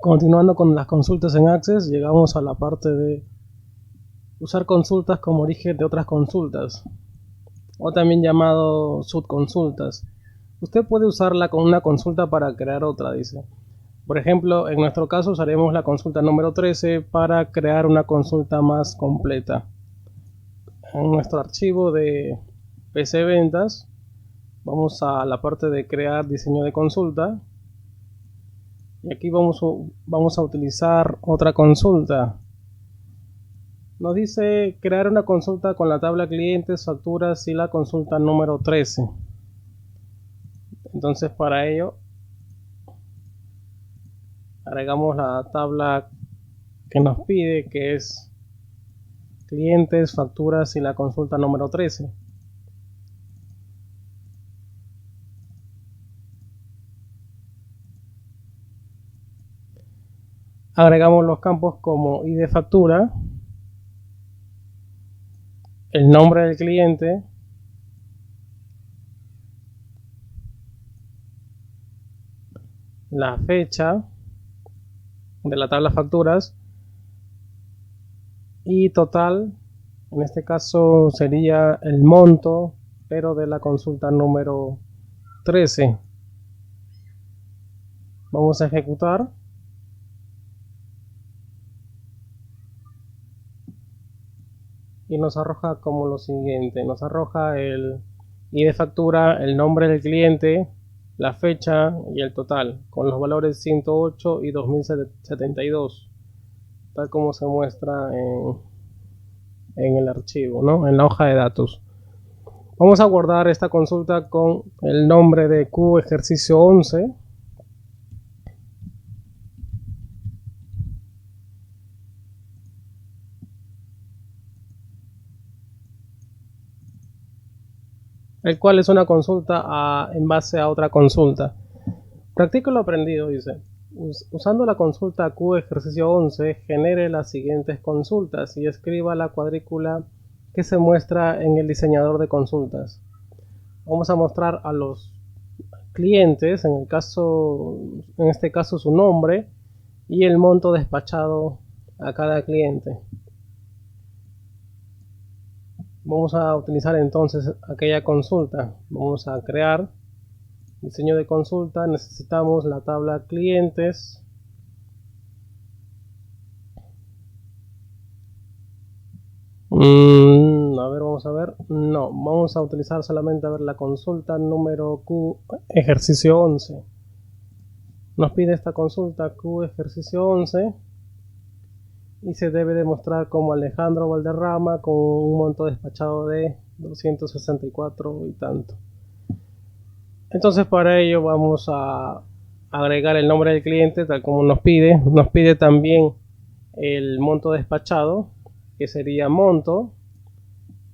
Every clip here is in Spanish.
Continuando con las consultas en Access, llegamos a la parte de usar consultas como origen de otras consultas, o también llamado subconsultas. Usted puede usarla con una consulta para crear otra, dice. Por ejemplo, en nuestro caso usaremos la consulta número 13 para crear una consulta más completa. En nuestro archivo de PC Ventas, vamos a la parte de crear diseño de consulta. Y aquí vamos a utilizar otra consulta. Nos dice crear una consulta con la tabla clientes, facturas y la consulta número 13. Entonces para ello agregamos la tabla que nos pide, que es clientes, facturas y la consulta número 13. Agregamos los campos como ID factura, el nombre del cliente, la fecha de la tabla facturas y total. En este caso sería el monto, pero de la consulta número 13. Vamos a ejecutar. Y nos arroja como lo siguiente. Nos arroja el ID factura, el nombre del cliente, la fecha y el total, con los valores 108 y 2072, tal como se muestra en el archivo, ¿no? En la hoja de datos. Vamos a guardar esta consulta con el nombre de Q ejercicio 11. El cual es una consulta en base a otra consulta. Practico lo aprendido, dice. Usando la consulta Q ejercicio 11, genere las siguientes consultas y escriba la cuadrícula que se muestra en el diseñador de consultas. Vamos a mostrar a los clientes, en este caso su nombre y el monto despachado a cada cliente. Vamos a utilizar entonces aquella consulta. Vamos a crear diseño de consulta. Necesitamos la tabla clientes, a ver, vamos a ver. No, vamos a utilizar solamente la consulta número Q ejercicio 11. Nos pide esta consulta Q ejercicio 11 y se debe demostrar como Alejandro Valderrama con un monto despachado de 264 y tanto. Entonces para ello vamos a agregar el nombre del cliente tal como nos pide. Nos pide también el monto despachado, que sería monto.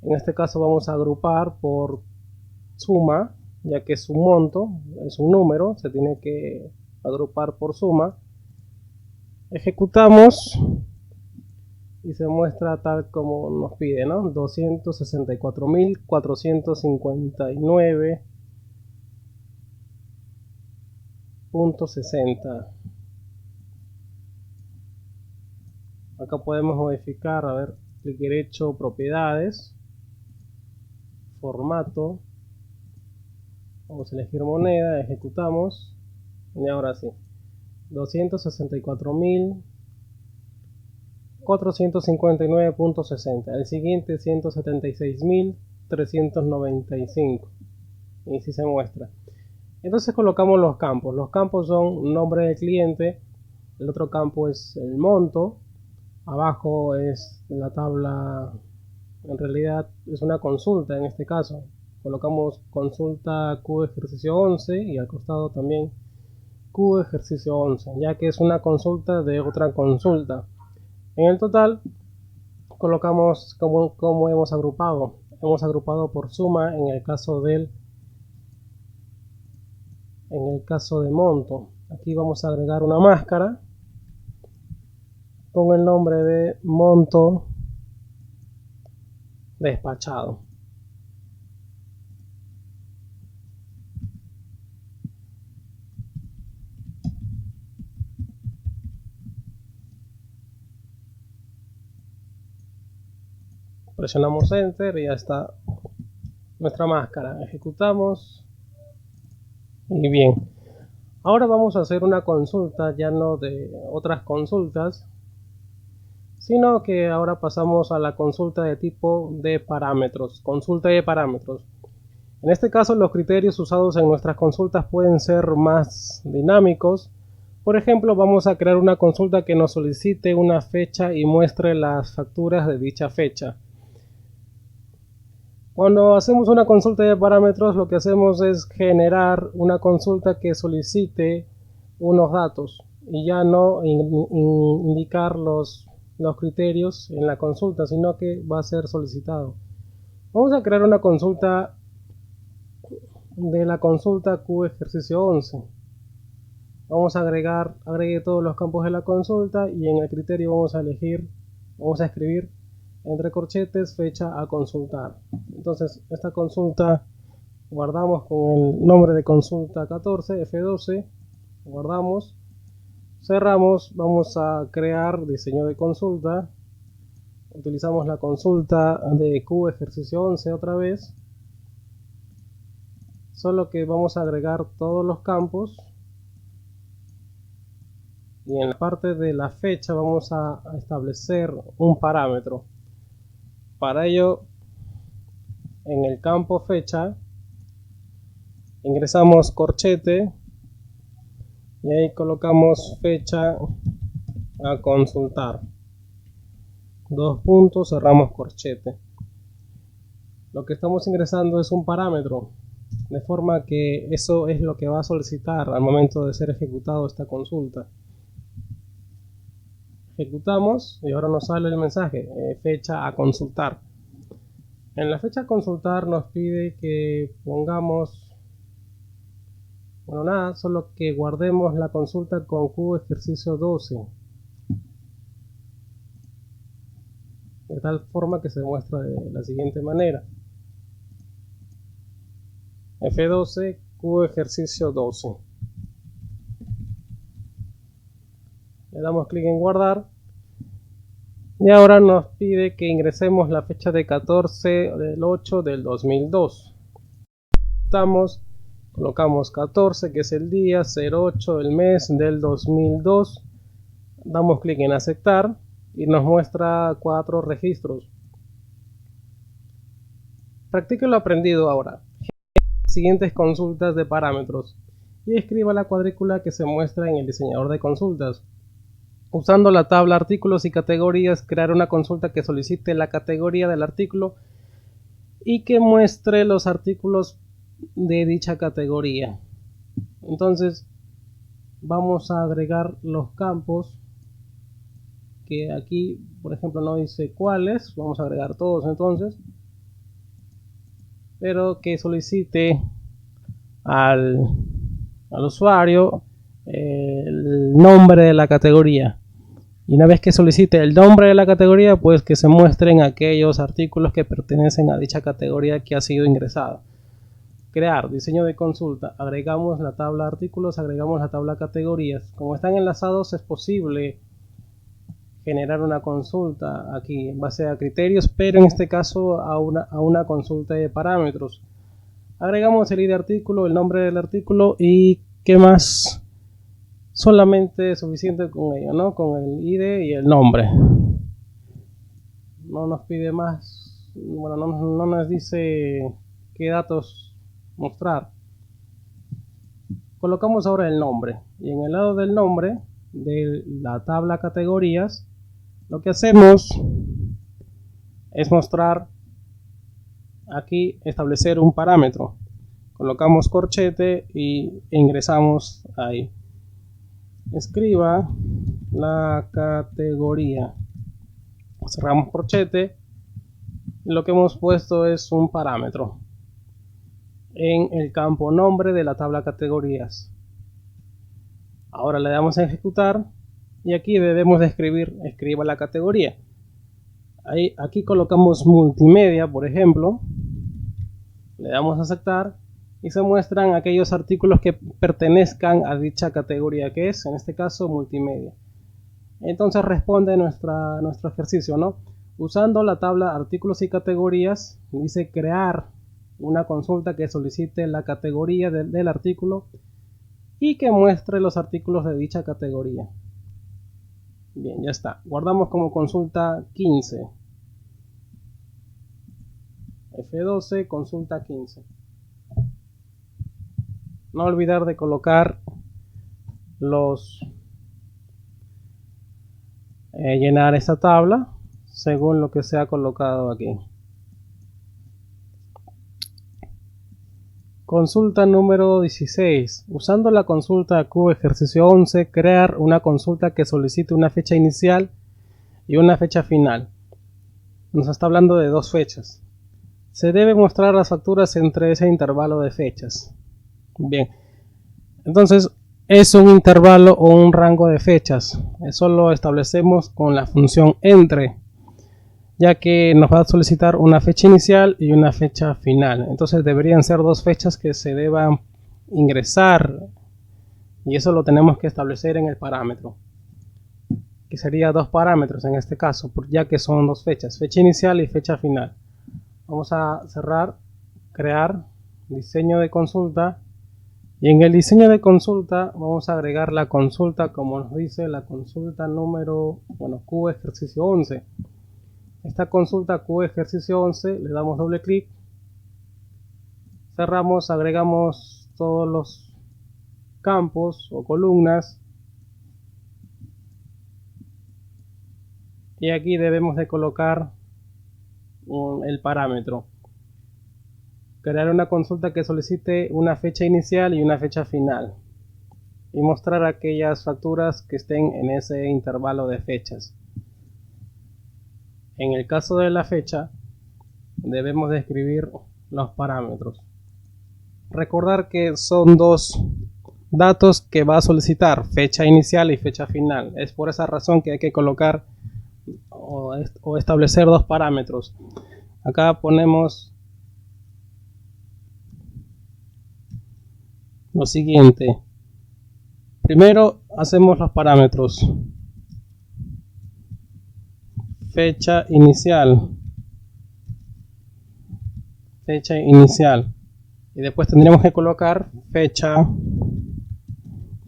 En este caso vamos a agrupar por suma, ya que es un monto, es un número, se tiene que agrupar por suma. Ejecutamos y se muestra tal como nos pide, ¿no? 264.459.60. Acá podemos modificar, a ver, clic derecho, propiedades, formato, vamos a elegir moneda, ejecutamos y ahora sí, 264.459.60. el siguiente 176.395 y si se muestra. Entonces colocamos los campos son nombre del cliente, el otro campo es el monto, abajo es la tabla, en realidad es una consulta en este caso. Colocamos consulta Q ejercicio 11 y al costado también Q ejercicio 11, ya que es una consulta de otra consulta. En el total colocamos como hemos agrupado. Hemos agrupado por suma en el caso de monto. Aquí vamos a agregar una máscara con el nombre de monto despachado. Presionamos Enter y ya está nuestra máscara. Ejecutamos. Y bien. Ahora vamos a hacer una consulta, ya no de otras consultas, sino que ahora pasamos a la consulta de tipo de parámetros. Consulta de parámetros. En este caso, los criterios usados en nuestras consultas pueden ser más dinámicos. Por ejemplo, vamos a crear una consulta que nos solicite una fecha y muestre las facturas de dicha fecha. Cuando hacemos una consulta de parámetros, lo que hacemos es generar una consulta que solicite unos datos y ya no indicar los criterios en la consulta, sino que va a ser solicitado. Vamos a crear una consulta de la consulta Q ejercicio 11. Vamos a agregue todos los campos de la consulta y en el criterio vamos a escribir entre corchetes fecha a consultar. Entonces esta consulta guardamos con el nombre de consulta 14, F12, guardamos, cerramos, vamos a crear diseño de consulta, utilizamos la consulta de Q ejercicio 11 otra vez, solo que vamos a agregar todos los campos y en la parte de la fecha vamos a establecer un parámetro. Para ello, en el campo fecha ingresamos corchete y ahí colocamos fecha a consultar, 2 puntos, cerramos corchete. Lo que estamos ingresando es un parámetro, de forma que eso es lo que va a solicitar al momento de ser ejecutado esta consulta. Ejecutamos y ahora nos sale el mensaje, fecha a consultar. En la fecha a consultar nos pide que pongamos, bueno, nada, solo que guardemos la consulta con Q ejercicio 12, de tal forma que se muestra de la siguiente manera: F12 Q ejercicio 12. Le damos clic en guardar y ahora nos pide que ingresemos la fecha de 14 del 8 del 2002. Colocamos 14, que es el día, 08 el mes del 2002. Damos clic en aceptar y nos muestra 4 registros. Practique lo aprendido ahora. Las siguientes consultas de parámetros y escriba la cuadrícula que se muestra en el diseñador de consultas. Usando la tabla artículos y categorías, crear una consulta que solicite la categoría del artículo y que muestre los artículos de dicha categoría. Entonces vamos a agregar los campos que aquí, por ejemplo, no dice cuáles. Vamos a agregar todos entonces, pero que solicite al usuario el nombre de la categoría. Y una vez que solicite el nombre de la categoría, pues que se muestren aquellos artículos que pertenecen a dicha categoría que ha sido ingresada. Crear diseño de consulta. Agregamos la tabla artículos, agregamos la tabla categorías. Como están enlazados, es posible generar una consulta aquí en base a criterios, pero en este caso a una consulta de parámetros. Agregamos el ID artículo, el nombre del artículo y ¿qué más? Solamente es suficiente con ello, ¿no? Con el ID y el nombre. No nos pide más, bueno, no nos dice qué datos mostrar. Colocamos ahora el nombre y en el lado del nombre de la tabla categorías, lo que hacemos es mostrar aquí, establecer un parámetro. Colocamos corchete y ingresamos ahí. Escriba la categoría, cerramos corchete y lo que hemos puesto es un parámetro en el campo nombre de la tabla categorías. Ahora le damos a ejecutar y aquí debemos de escriba la categoría. Aquí colocamos multimedia, por ejemplo, le damos a aceptar y se muestran aquellos artículos que pertenezcan a dicha categoría, que es en este caso multimedia. Entonces responde nuestro ejercicio, ¿no? Usando la tabla artículos y categorías, dice crear una consulta que solicite la categoría del artículo y que muestre los artículos de dicha categoría. Bien, ya está. Guardamos como consulta 15. F12, consulta 15. No olvidar de colocar llenar esta tabla según lo que se ha colocado aquí. Consulta número 16. Usando la consulta Q ejercicio 11, crear una consulta que solicite una fecha inicial y una fecha final. Nos está hablando de dos fechas. Se debe mostrar las facturas entre ese intervalo de fechas. Bien, entonces es un intervalo o un rango de fechas. Eso lo establecemos con la función entre, ya que nos va a solicitar una fecha inicial y una fecha final. Entonces deberían ser dos fechas que se deban ingresar, y eso lo tenemos que establecer en el parámetro, que sería dos parámetros en este caso, ya que son dos fechas, fecha inicial y fecha final. Vamos a cerrar, crear, diseño de consulta, y en el diseño de consulta vamos a agregar la consulta, como nos dice la consulta número, Q ejercicio 11. Esta consulta Q ejercicio 11, le damos doble clic, cerramos, agregamos todos los campos o columnas, y aquí debemos de colocar el parámetro. Crear una consulta que solicite una fecha inicial y una fecha final, y mostrar aquellas facturas que estén en ese intervalo de fechas. En el caso de la fecha, debemos de escribir los parámetros. Recordar que son dos datos que va a solicitar, fecha inicial y fecha final. Es por esa razón que hay que colocar o establecer dos parámetros. Acá ponemos lo siguiente. Primero hacemos los parámetros. Fecha inicial, y después tendríamos que colocar fecha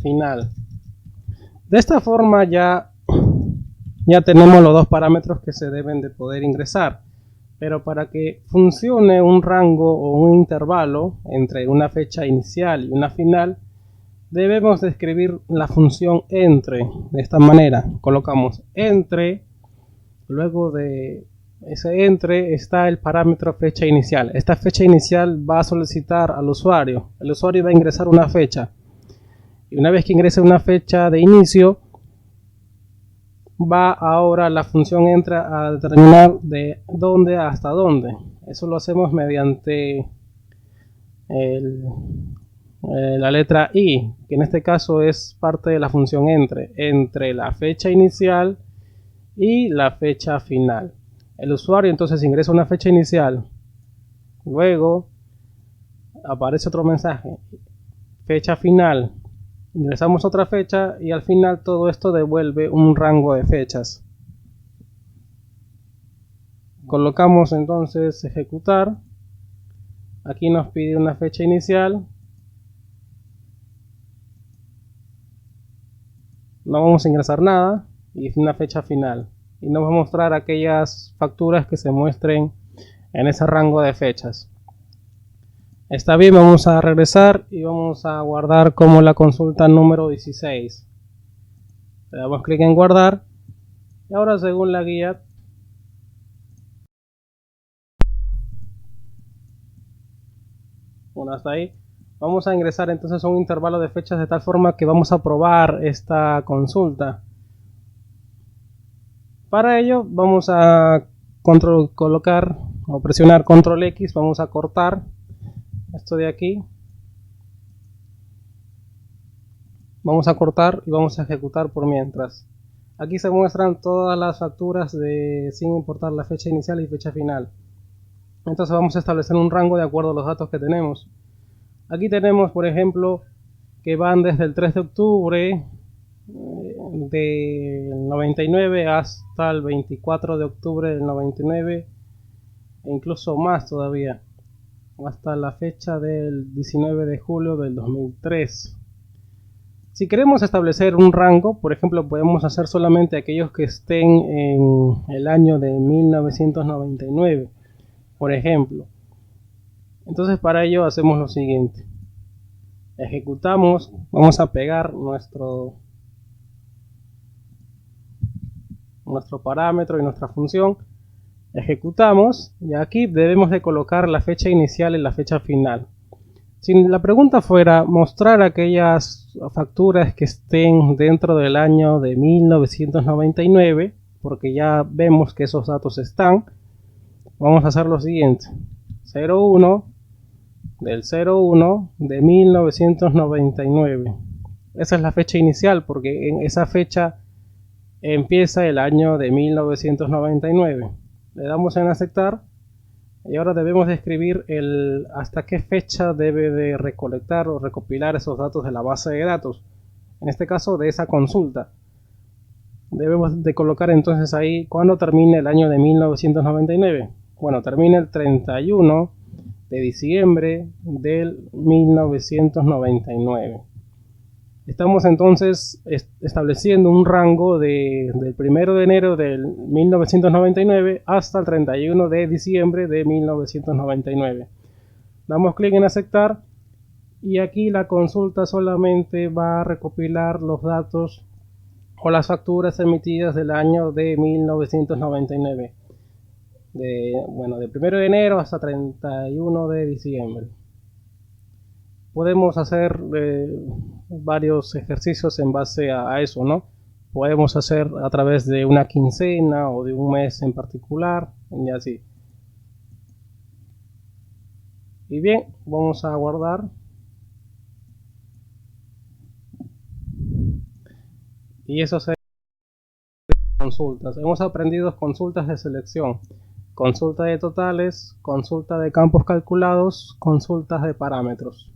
final. De esta forma ya tenemos los dos parámetros que se deben de poder ingresar, pero para que funcione un rango o un intervalo entre una fecha inicial y una final, debemos de escribir la función entre de esta manera. Colocamos entre. Luego de ese entre está el parámetro fecha inicial. Esta fecha inicial va a solicitar al usuario. El usuario va a ingresar una fecha. Y una vez que ingrese una fecha de inicio, va ahora la función entre a determinar de dónde hasta dónde. Eso lo hacemos mediante la letra I, que en este caso es parte de la función entre la fecha inicial y la fecha final. El usuario entonces ingresa una fecha inicial, luego aparece otro mensaje, fecha final, ingresamos otra fecha y al final todo esto devuelve un rango de fechas. Colocamos entonces ejecutar. Aquí nos pide una fecha inicial, no vamos a ingresar nada, y una fecha final, y nos va a mostrar aquellas facturas que se muestren en ese rango de fechas. Está bien, vamos a regresar y vamos a guardar como la consulta número 16. Le damos clic en guardar, y ahora según la guía hasta ahí, vamos a ingresar entonces a un intervalo de fechas de tal forma que vamos a probar esta consulta. Para ello vamos a colocar o presionar control X, vamos a cortar esto de aquí, vamos a cortar y vamos a ejecutar por mientras. Aquí se muestran todas las facturas sin importar la fecha inicial y fecha final. Entonces vamos a establecer un rango de acuerdo a los datos que tenemos. Aquí tenemos, por ejemplo, que van desde el 3 de octubre del 99 hasta el 24 de octubre del 99, e incluso más todavía, hasta la fecha del 19 de julio del 2003. Si queremos establecer un rango, por ejemplo, podemos hacer solamente aquellos que estén en el año de 1999, por ejemplo. Entonces, para ello hacemos lo siguiente. Ejecutamos, vamos a pegar nuestro parámetro y nuestra función. Ejecutamos y aquí debemos de colocar la fecha inicial y la fecha final. Si la pregunta fuera mostrar aquellas facturas que estén dentro del año de 1999, porque ya vemos que esos datos están, vamos a hacer lo siguiente: 01 del 01 de 1999. Esa es la fecha inicial, porque en esa fecha empieza el año de 1999. Le damos en aceptar. Y ahora debemos de escribir hasta qué fecha debe de recolectar o recopilar esos datos de la base de datos. En este caso, de esa consulta. Debemos de colocar entonces ahí cuándo termine el año de 1999. Bueno, termina el 31 de diciembre del 1999. Estamos entonces estableciendo un rango del 1 de enero del 1999 hasta el 31 de diciembre de 1999. Damos clic en aceptar y aquí la consulta solamente va a recopilar los datos o las facturas emitidas del año de 1999. Del 1 de enero hasta 31 de diciembre. Podemos hacer varios ejercicios en base a eso, ¿no? Podemos hacer a través de una quincena o de un mes en particular, y así. Y bien, vamos a guardar. Y eso sería consultas. Hemos aprendido consultas de selección, consulta de totales, consulta de campos calculados, consultas de parámetros.